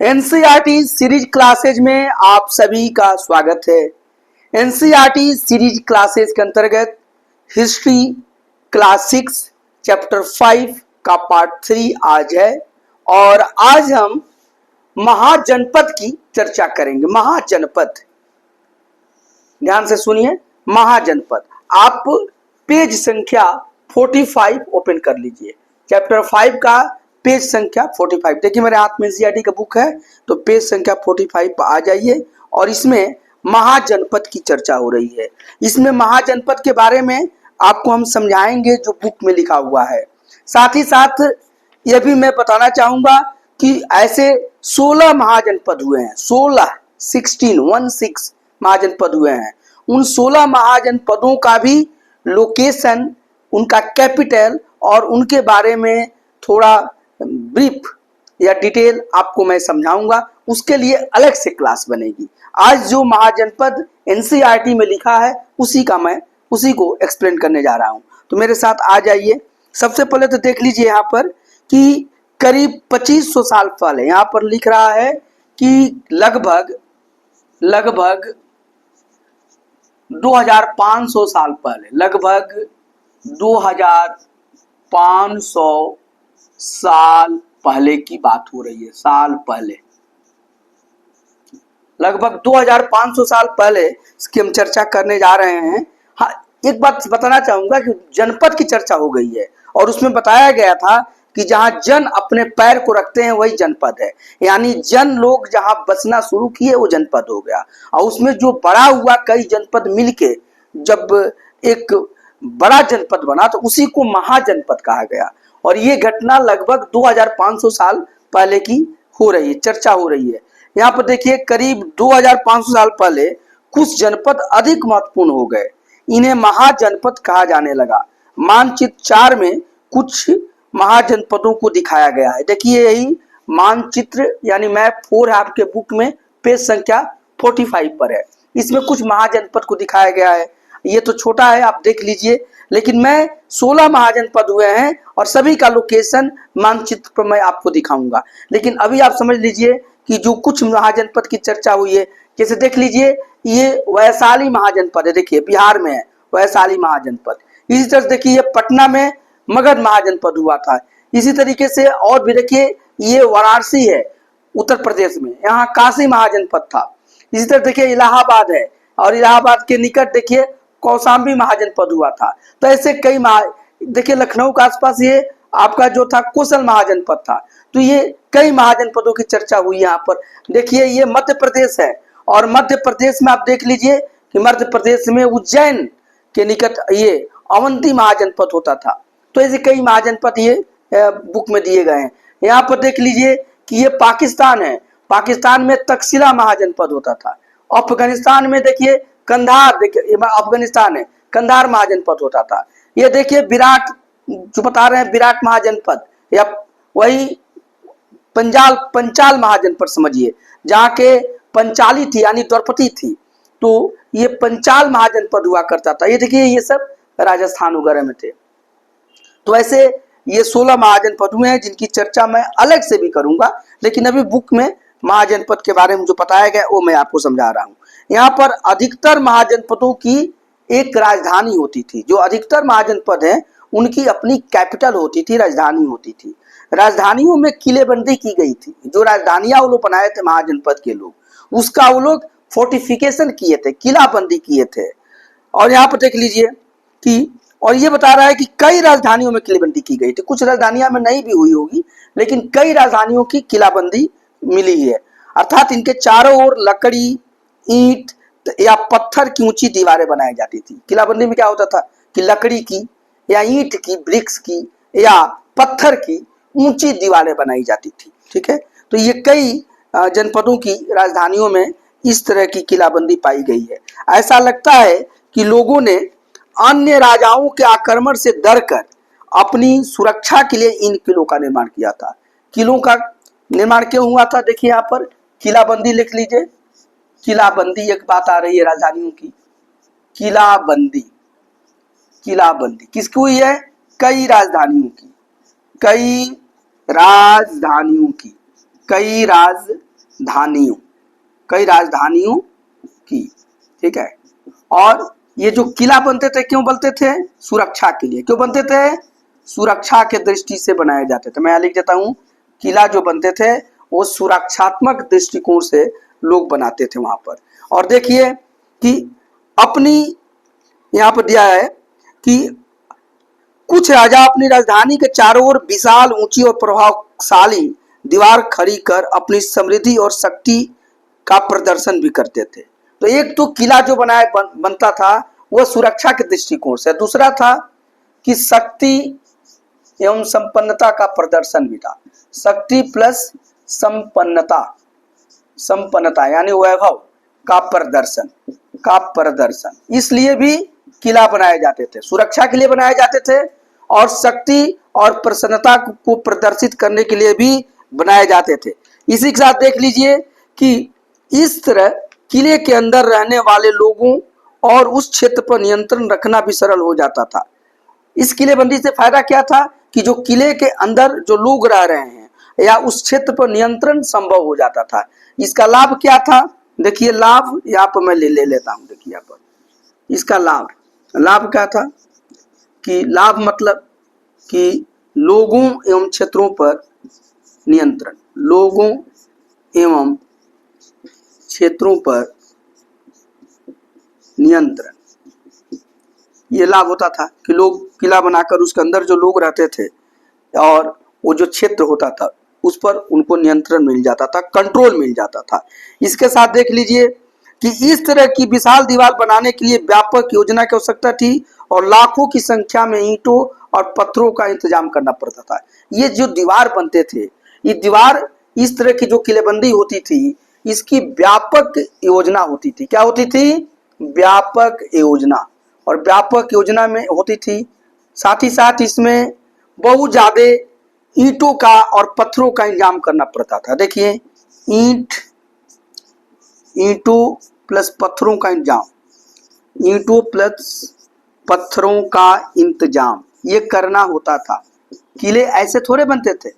NCERT series classes में आप सभी का स्वागत है। एनसीईआरटी सीरीज क्लासेज के अंतर्गत हिस्ट्री क्लास 6 चैप्टर 5 का पार्ट 3 आज है और आज हम महाजनपद की चर्चा करेंगे। महाजनपद, ध्यान से सुनिए। महाजनपद, आप पेज संख्या 45 ओपन कर लीजिए। चैप्टर 5 का पेज संख्या 45। देखिए मेरे हाथ में एनसीईआरटी का बुक है, तो पेज संख्या 45 पर आ जाइए और इसमें महाजनपद की चर्चा हो रही है। इसमें महाजनपद के बारे में आपको हम समझाएंगे जो बुक में लिखा हुआ है। साथ ही साथ यह भी मैं बताना चाहूंगा कि ऐसे 16 महाजनपद हुए हैं। 16 महाजनपद हुए हैं। उन 16 महाजनपदों का भी लोकेशन, उनका कैपिटल और उनके बारे में थोड़ा ब्रीफ या डिटेल आपको मैं समझाऊंगा। उसके लिए अलग से क्लास बनेगी। आज जो महाजनपद एनसीईआरटी में लिखा है उसी को एक्सप्लेन करने जा रहा हूं, तो मेरे साथ आ जाइए। सबसे पहले तो देख लीजिए यहाँ पर कि करीब 2500 साल पहले, यहाँ पर लिख रहा है कि लगभग 2500 साल पहले, लगभग 2500 साल पहले की बात हो रही है। साल पहले, लगभग 2500 साल पहले इसकी हम चर्चा करने जा रहे हैं। हाँ, एक बात बताना चाहूंगा कि जनपद की चर्चा हो गई है और उसमें बताया गया था कि जहां जन अपने पैर को रखते हैं वही जनपद है। यानी जन लोग जहां बसना शुरू किए वो जनपद हो गया। और उसमें जो बड़ा हुआ, कई जनपद मिलके जब एक बड़ा जनपद बना तो उसी को महाजनपद कहा गया। और ये घटना लगभग 2500 साल पहले की हो रही है, चर्चा हो रही है। यहाँ पर देखिए करीब 2500 साल पहले कुछ जनपद अधिक महत्वपूर्ण हो गए। इन्हें महाजनपद कहा जाने लगा। मानचित्र 4 में कुछ महाजनपदों को दिखाया गया है। देखिए यही मानचित्र यानी मैप 4 है आपके बुक में, पेज संख्या 45 पर है। इसमें कुछ महाजनपद को दिखाया गया है। ये तो छोटा है, आप देख लीजिए, लेकिन मैं 16 महाजनपद हुए हैं और सभी का लोकेशन मानचित्र पर मैं आपको दिखाऊंगा। लेकिन अभी आप समझ लीजिए कि जो कुछ महाजनपद की चर्चा हुई है, जैसे देख लीजिए ये वैशाली महाजनपद है। देखिए बिहार में है वैशाली महाजनपद। इसी तरह देखिए ये पटना में मगध महाजनपद हुआ था। इसी तरीके से और भी देखिए ये वाराणसी है उत्तर प्रदेश में, यहाँ काशी महाजनपद था। इसी तरह देखिए इलाहाबाद है और इलाहाबाद के निकट देखिए कौशाम्बी महाजनपद हुआ था। तो ऐसे कई देखिए लखनऊ के आसपास ये आपका जो था कुशल महाजनपद था। तो ये कई महाजनपदों की चर्चा हुई यहाँ पर। देखिए ये मध्य प्रदेश है और मध्य प्रदेश में आप देख लीजिए कि मध्य प्रदेश में उज्जैन के निकट ये अवंती महाजनपद होता था। तो ऐसे कई महाजनपद ये बुक में दिए गए हैं। यहाँ पर देख लीजिए कि ये पाकिस्तान है। पाकिस्तान में तक्षशिला महाजनपद होता था। अफगानिस्तान में देखिए कंधार, देखिए अफगानिस्तान है, कंधार महाजनपद होता था। ये देखिए विराट, जो बता रहे हैं विराट महाजनपद, या वही पंचाल महाजनपद समझिए, जहाँ के पंचाली थी यानी द्रौपदी थी, तो ये पंचाल महाजनपद हुआ करता था। ये देखिए ये सब राजस्थान वगैरह में थे। तो ऐसे ये 16 महाजनपद हुए हैं जिनकी चर्चा मैं अलग से भी करूंगा, लेकिन अभी बुक में महाजनपद के बारे में जो बताया गया वो मैं आपको समझा रहा हूँ। यहाँ पर अधिकतर महाजनपदों की एक राजधानी होती थी। जो अधिकतर महाजनपद हैं उनकी अपनी कैपिटल होती थी, राजधानी होती थी। राजधानियों में किलेबंदी की गई थी। जो राजधानियां वो लोग बनाए थे महाजनपद के लोग, उसका वो लोग फोर्टिफिकेशन किए थे, किलाबंदी किए थे। और यहाँ पर देख लीजिए कि, और ये बता रहा है कि कई राजधानियों में किलेबंदी की गई थी। कुछ राजधानियां में नहीं भी हुई होगी, लेकिन कई राजधानियों की किलाबंदी मिली है। अर्थात इनके चारों ओर लकड़ी, ईंट या पत्थर की ऊंची दीवारें बनाई जाती थी। किलाबंदी में क्या होता था कि लकड़ी की या ईंट की, ब्रिक्स की या पत्थर की ऊंची दीवारें बनाई जाती थी। ठीक है, तो ये कई जनपदों की राजधानियों में इस तरह की किलाबंदी पाई गई है। ऐसा लगता है कि लोगों ने अन्य राजाओं के आक्रमण से डरकर अपनी सुरक्षा के लिए इन किलों का निर्माण किया था। किलों का निर्माण क्यों हुआ था? देखिए यहाँ पर किलाबंदी लिख लीजिए। किलाबंदी एक बात आ रही है राजधानियों की। किलाबंदी, किलाबंदी किसकी हुई है? कई राजधानियों की, कई राजधानियों की, कई राजधानियों राजधानियों, कई राजधानियों की, ठीक है। और ये जो किला बनते थे क्यों बनते थे? सुरक्षा के लिए। क्यों बनते थे? सुरक्षा के दृष्टि से बनाए जाते थे। मैं यहाँ लिख देता हूँ, किला जो बनते थे वो सुरक्षात्मक दृष्टिकोण से लोग बनाते थे वहां पर। और देखिए कि अपनी यहाँ पर दिया है कि कुछ राजा अपनी राजधानी के चारों ओर विशाल, ऊंची और प्रभावशाली दीवार खड़ी कर अपनी समृद्धि और शक्ति का प्रदर्शन भी करते थे। तो एक तो किला जो बनता था वह सुरक्षा के दृष्टिकोण से, दूसरा था कि शक्ति एवं संपन्नता का प्रदर्शन भी था। शक्ति प्लस संपन्नता, संपन्नता यानी वैभव का प्रदर्शन, इसलिए भी किला बनाए जाते थे, सुरक्षा के लिए बनाए जाते थे और शक्ति और प्रसन्नता को प्रदर्शित करने के लिए भी बनाए जाते थे। इसी के साथ देख लीजिए कि इस तरह किले के अंदर रहने वाले लोगों और उस क्षेत्र पर नियंत्रण रखना भी सरल हो जाता था। इस किलेबंदी से फायदा क्या था कि जो किले के अंदर जो लोग रह रहे हैं या उस क्षेत्र पर नियंत्रण संभव हो जाता था। इसका लाभ क्या था? देखिए लाभ यहाँ पर मैं ले लेता हूँ। देखिए यहाँ पर इसका लाभ क्या था कि लाभ मतलब कि लोगों एवं क्षेत्रों पर नियंत्रण, लोगों एवं क्षेत्रों पर नियंत्रण, ये लाभ होता था कि लोग किला बनाकर उसके अंदर जो लोग रहते थे और वो जो क्षेत्र होता था उस पर उनको नियंत्रण मिल जाता था, कंट्रोल मिल जाता था। इसके साथ देख लीजिए कि इस तरह की विशाल दीवार बनाने के लिए व्यापक योजना की आवश्यकता थी और लाखों की संख्या में ईंटों और पत्थरों का इंतजाम करना पड़ता था। ये जो दीवार बनते थे, ये दीवार इस तरह की जो किलेबंदी होती थी इसकी व्यापक योजना होती थी। क्या होती थी? व्यापक योजना। और व्यापक योजना में होती थी, साथ ही साथ इसमें बहुत ज्यादा ईंटों का और पत्थरों का इंतजाम करना पड़ता था। देखिए ईंटों प्लस पत्थरों का इंतजाम, ईंटों प्लस पत्थरों का इंतजाम ये करना होता था। किले ऐसे थोड़े बनते थे।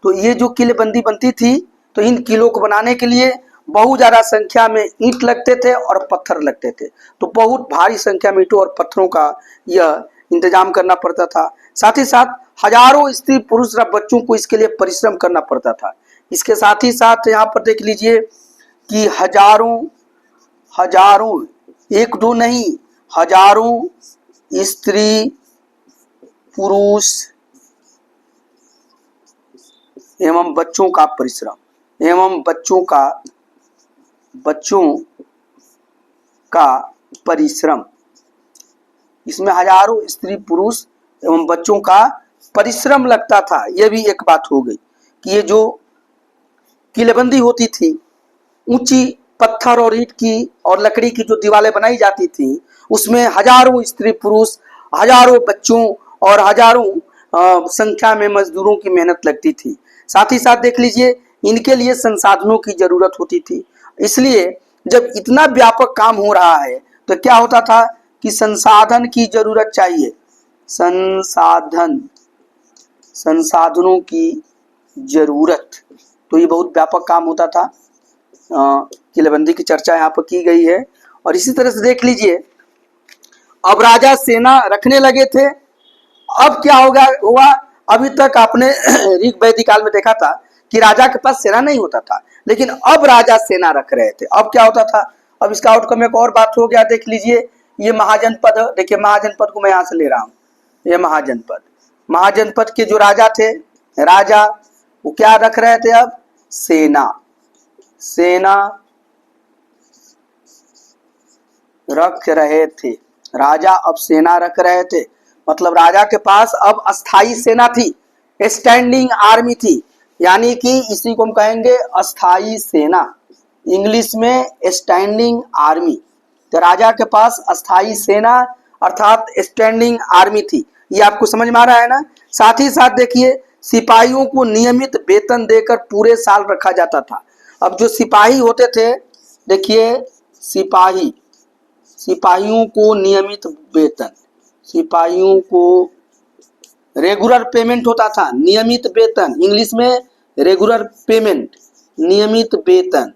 तो ये जो किलेबंदी बनती थी तो इन किलों को बनाने के लिए बहुत ज्यादा संख्या में ईंट लगते थे और पत्थर लगते थे। तो बहुत भारी संख्या में ईंटों और पत्थरों का यह इंतजाम करना पड़ता था। साथ ही साथ हजारों स्त्री पुरुष और बच्चों को इसके लिए परिश्रम करना पड़ता था। इसके साथ ही साथ यहाँ पर देख लीजिए कि हजारों एक दो नहीं, हजारों स्त्री पुरुष एवं बच्चों का परिश्रम एवं बच्चों का परिश्रम, इसमें हजारों स्त्री पुरुष एवं बच्चों का परिश्रम लगता था। यह भी एक बात हो गई कि ये जो किलेबंदी होती थी, ऊंची पत्थर और ईंट की और लकड़ी की जो दीवारें बनाई जाती थी उसमें हजारों स्त्री पुरुष, हजारों बच्चों और हजारों संख्या में मजदूरों की मेहनत लगती थी। साथ ही साथ देख लीजिए इनके लिए संसाधनों की जरूरत होती थी। इसलिए जब इतना व्यापक काम हो रहा है तो क्या होता था कि संसाधन की जरूरत चाहिए, संसाधनों की जरूरत। तो ये बहुत व्यापक काम होता था। किलेबंदी की चर्चा यहाँ पर की गई है। और इसी तरह से देख लीजिए अब राजा सेना रखने लगे थे। अब क्या हुआ अभी तक आपने ऋग वैदिक काल में देखा था कि राजा के पास सेना नहीं होता था, लेकिन अब राजा सेना रख रहे थे। अब क्या होता था, अब इसका आउटकम एक और बात हो गया। देख लीजिए ये महाजनपद, देखिए महाजनपद को मैं यहाँ से ले रहा हूँ। ये महाजनपद के जो राजा थे, राजा वो क्या रख रहे थे? अब सेना रख रहे थे। राजा अब सेना रख रहे थे, मतलब राजा के पास अब अस्थाई सेना थी, स्टैंडिंग आर्मी थी। यानी कि इसी को हम कहेंगे अस्थाई सेना, इंग्लिश में स्टैंडिंग आर्मी। तो राजा के पास अस्थाई सेना अर्थात स्टैंडिंग आर्मी थी। ये आपको समझ में आ रहा है ना? साथ ही साथ देखिए सिपाहियों को नियमित वेतन देकर पूरे साल रखा जाता था। अब जो सिपाही होते थे, देखिए सिपाहियों को नियमित वेतन, सिपाहियों को रेगुलर पेमेंट होता था। नियमित वेतन इंग्लिश में रेगुलर पेमेंट, नियमित वेतन,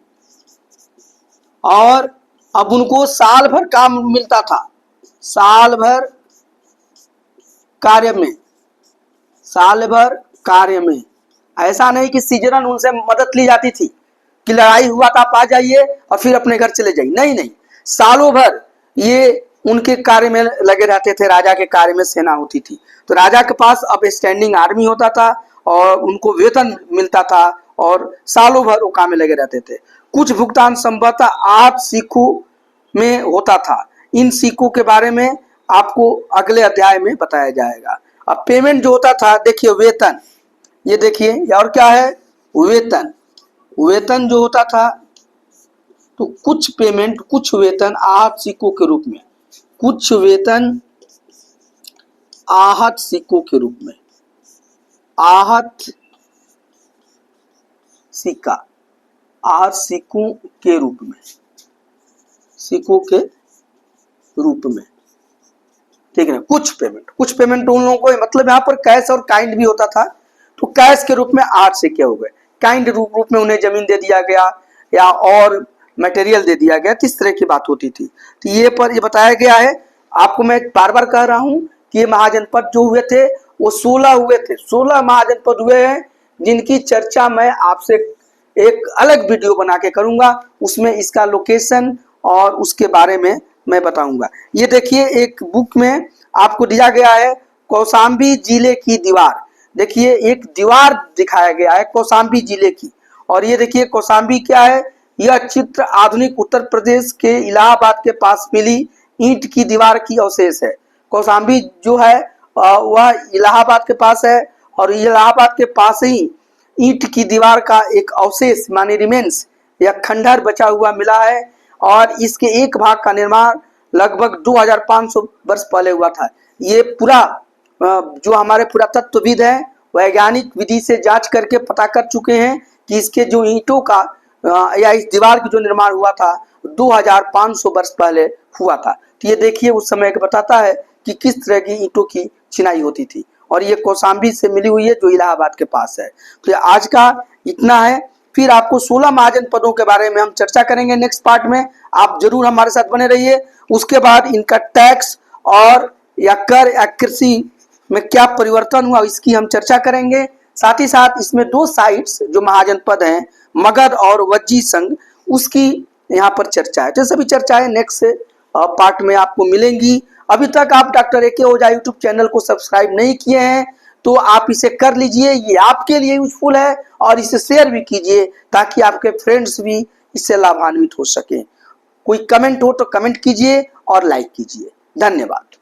और अब उनको साल भर काम मिलता था, साल भर कार्य में, साल भर कार्य में। ऐसा नहीं कि सीजनल उनसे मदद ली जाती थी कि लड़ाई हुआ था आप आ जाइए और फिर अपने घर चले जाइए, नहीं नहीं, सालों भर ये उनके कार्य में लगे रहते थे, राजा के कार्य में सेना होती थी। तो राजा के पास अब स्टैंडिंग आर्मी होता था और उनको वेतन मिलता था और सालों भर वो काम में लगे रहते थे। कुछ भुगतान संभवतः 8 सिक्कों में होता था। इन सिक्कों के बारे में आपको अगले अध्याय में बताया जाएगा। अब पेमेंट जो होता था, देखिए वेतन, ये देखिए और क्या है, वेतन। वेतन जो होता था तो कुछ पेमेंट, कुछ वेतन आहत सिक्कों के रूप में, कुछ वेतन आहत सिक्कों के रूप में, आहत सिक्का, आहत सिक्कों के रूप में, सिक्कों के रूप में, ठीक है ना। कुछ पेमेंट उन लोगों को, मतलब यहाँ पर कैश और काइंड भी होता था। तो कैश के रूप में 8 सिक्के हो गए, काइंड रूप में उन्हें जमीन दे दिया गया या और मटेरियल दे दिया गया, किस तरह की बात होती थी। तो ये बताया गया है। आपको मैं बार बार कह रहा हूं कि ये महाजनपद जो हुए थे वो 16 हुए थे, 16 महाजनपद हुए हैं, जिनकी चर्चा मैं आपसे एक अलग वीडियो बना के करूंगा। उसमें इसका लोकेशन और उसके बारे में मैं बताऊंगा। ये देखिए एक बुक में आपको दिया गया है कौशाम्बी जिले की दीवार। देखिए एक दीवार दिखाया गया है कौशाम्बी जिले की, और ये देखिए कौशाम्बी क्या है, यह चित्र आधुनिक उत्तर प्रदेश के इलाहाबाद के पास मिली ईंट की दीवार की अवशेष है। कौशाम्बी जो है वह इलाहाबाद के पास है, और इलाहाबाद के पास ही ईंट की दीवार का एक अवशेष माने रिमेन्स या खंडहर बचा हुआ मिला है, और इसके एक भाग का निर्माण लगभग 2500 वर्ष पहले हुआ था। ये पूरा जो हमारे पुरातत्वविद हैं वैज्ञानिक विधि से जांच करके पता कर चुके हैं कि इसके जो ईंटों का या इस दीवार का जो निर्माण हुआ था 2500 वर्ष पहले हुआ था। तो ये देखिए उस समय का बताता है कि किस तरह की ईंटों की चिनाई होती थी, और ये कौशाम्बी से मिली हुई है जो इलाहाबाद के पास है। तो ये आज का इतना है। फिर आपको 16 महाजन पदों के बारे में हम चर्चा करेंगे नेक्स्ट पार्ट में, आप जरूर हमारे साथ बने रहिए। उसके बाद इनका टैक्स और या कर या कृषि में क्या परिवर्तन हुआ इसकी हम चर्चा करेंगे। साथ ही साथ इसमें 2 साइट्स जो महाजन पद हैं, मगध और वज्जी संघ, उसकी यहाँ पर चर्चा है। तो सभी चर्चाएं नेक्स्ट पार्ट में आपको मिलेंगी। अभी तक आप डॉक्टर ए.के. ओझा यूट्यूब चैनल को सब्सक्राइब नहीं किए हैं तो आप इसे कर लीजिए, ये आपके लिए यूजफुल है, और इसे शेयर भी कीजिए ताकि आपके फ्रेंड्स भी इससे लाभान्वित हो सके। कोई कमेंट हो तो कमेंट कीजिए और लाइक कीजिए। धन्यवाद।